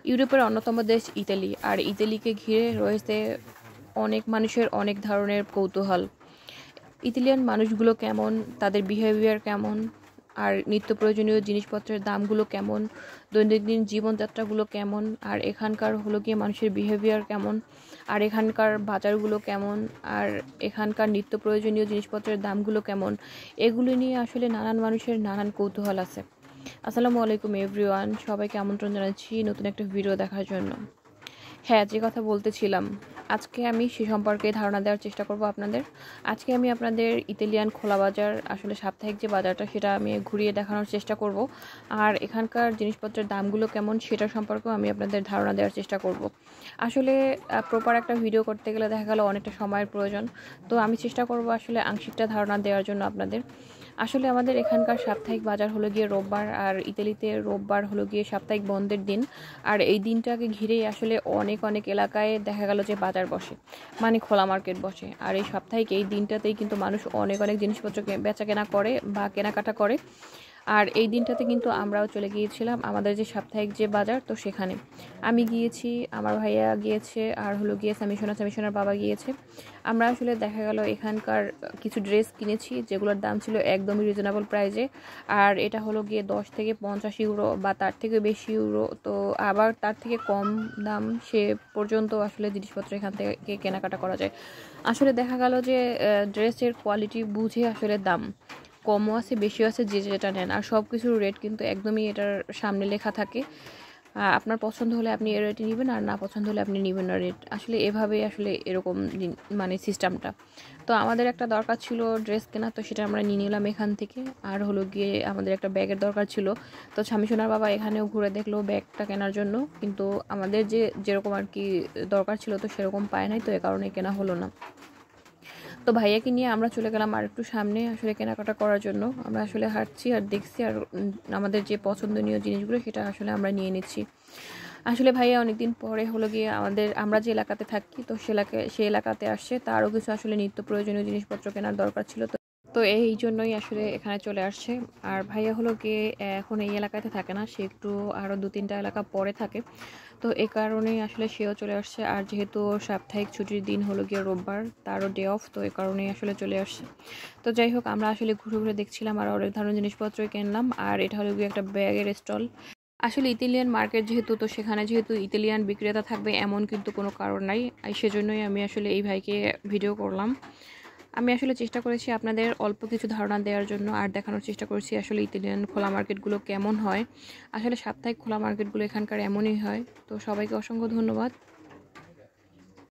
ইউরোপের অন্যতম দেশ ইতালি, আর ইতালিকে ঘিরে রয়েছে অনেক মানুষের অনেক ধরনের কৌতূহল। ইতালিয়ান মানুষগুলো কেমন, তাদের বিহেভিয়ার কেমন, আর নিত্য প্রয়োজনীয় জিনিসপত্রের দামগুলো কেমন, দৈনন্দিন জীবনযাত্রাগুলো কেমন, আর এখানকার হলো গিয়ে মানুষের বিহেভিয়ার কেমন, আর এখানকার বাজারগুলো কেমন, আর এখানকার নিত্য প্রয়োজনীয় জিনিসপত্রের দামগুলো কেমন, এগুলো নিয়ে আসলে নানান মানুষের নানান কৌতূহল আছে। আসসালামু আলাইকুম এভরিওয়ান, সবাইকে আমন্ত্রণ জানাচ্ছি নতুন একটা ভিডিও দেখার জন্য। হ্যাঁ, যে কথা বলতেছিলাম, আজকে আমি সে সম্পর্কে ধারণা দেওয়ার চেষ্টা করব আপনাদের। আজকে আমি আপনাদের ইতালিয়ান খোলা বাজার, আসলে সাপ্তাহিক যে বাজারটা, সেটা আমি ঘুরিয়ে দেখানোর চেষ্টা করব। আর এখানকার জিনিসপত্রের দামগুলো কেমন সেটা সম্পর্কেও আমি আপনাদের ধারণা দেওয়ার চেষ্টা করব। আসলে প্রপার একটা ভিডিও করতে গেলে দেখা গেল অনেকটা সময়ের প্রয়োজন, তো আমি চেষ্টা করব আসলে আংশিকটা ধারণা দেওয়ার জন্য আপনাদের। আসলে আমাদের এখানকার সাপ্তাহিক বাজার হলো গিয়ে রোববার, আর ইতালিতে রোববার হলো গিয়ে সাপ্তাহিক বন্ধের দিন। আর এই দিনটাকে ঘিরেই আসলে অনেক অনেক এলাকায় দেখা গেল যে বাজার বসে, মানে খোলা মার্কেট বসে। আর এই সাপ্তাহিক এই দিনটাতেই কিন্তু মানুষ অনেক অনেক জিনিসপত্র বেচা কেনা করে বা কেনাকাটা করে। আর এই দিনটাতে কিন্তু আমরাও চলে গিয়েছিলাম আমাদের যে সাপ্তাহিক যে বাজার, তো সেখানে আমি গিয়েছি, আমার ভাইয়া গিয়েছে, আর হলো গিয়ে সামিশোনার বাবা গিয়েছে। আমরা আসলে দেখা গেল এখানকার কিছু ড্রেস কিনেছি যেগুলোর দাম ছিল একদমই রিজনেবল প্রাইজে। আর এটা হলো গিয়ে 10 থেকে 50 ইউরো বা তার থেকে বেশি ইউরো, তো আবার তার থেকে কম দাম সে পর্যন্ত আসলে জিনিসপত্র এখান থেকে কেনাকাটা করা যায়। আসলে দেখা গেল যে ড্রেসের কোয়ালিটি বুঝে আসলে দাম কমও আছে বেশিও আছে, যে যেটা নেন। আর সব কিছুর রেট কিন্তু একদমই এটার সামনে লেখা থাকে। আপনার পছন্দ হলে আপনি এর রেটে নেবেন, আর না পছন্দ হলে আপনি নেবেন না রেট। আসলে এভাবেই আসলে এরকম মানে সিস্টেমটা। তো আমাদের একটা দরকার ছিল ড্রেস কেনা, তো সেটা আমরা নিয়ে নিলাম এখান থেকে। আর হলো গিয়ে আমাদের একটা ব্যাগের দরকার ছিল, তো স্বামীসোনার বাবা এখানেও ঘুরে দেখলো ব্যাগটা কেনার জন্য, কিন্তু আমাদের যেরকম আর কি দরকার ছিল তো সেরকম পায় নাই, তো এ কারণে কেনা হলো না। তো ভাইয়াকে নিয়ে আমরা চলে গেলাম আর একটু সামনে আসলে কেনাকাটা করার জন্য। আমরা আসলে হাঁটছি আর দেখছি, আর আমাদের যে পছন্দনীয় জিনিসগুলো সেটা আসলে আমরা নিয়ে নিচ্ছি। আসলে ভাইয়া অনেকদিন পরে হলো গিয়ে আমরা যে এলাকাতে থাকি, তো সে এলাকাতে আসছে, তারও কিছু আসলে নিত্য প্রয়োজনীয় জিনিসপত্র কেনার দরকার ছিল। তো এই জন্যই আসলে এখানে চলে আসছে। আর ভাইয়া হলো গিয়ে এখন এই এলাকাতে থাকে না, সে একটু আরও 2-3টা এলাকা পরে থাকে, তো এ কারণেই আসলে সেও চলে আসছে। আর যেহেতু সাপ্তাহিক ছুটির দিন হলো গিয়ে রোববার, তারও ডে অফ, তো এ কারণেই আসলে চলে আসছে। তো যাই হোক, আমরা আসলে ঘুরে ঘুরে দেখছিলাম আর অনেক ধরনের জিনিসপত্রই কিনলাম। আর এটা হলো গিয়ে একটা ব্যাগের স্টল। আসলে ইতালিয়ান মার্কেট যেহেতু, তো সেখানে যেহেতু ইতালিয়ান বিক্রেতা থাকবে এমন কিন্তু কোনো কারণ নাই, সেজন্যই আমি আসলে এই ভাইকে ভিডিও করলাম। আমি আসলে চেষ্টা করেছি আপনাদের অল্প কিছু ধারণা দেওয়ার জন্য, আর দেখানোর চেষ্টা করেছি আসলে ইতালিয়ান খোলা মার্কেটগুলো কেমন হয়। আসলে সাপ্তাহিক খোলা মার্কেটগুলো এখানকার এমনই হয়। তো সবাইকে অসংখ্য ধন্যবাদ।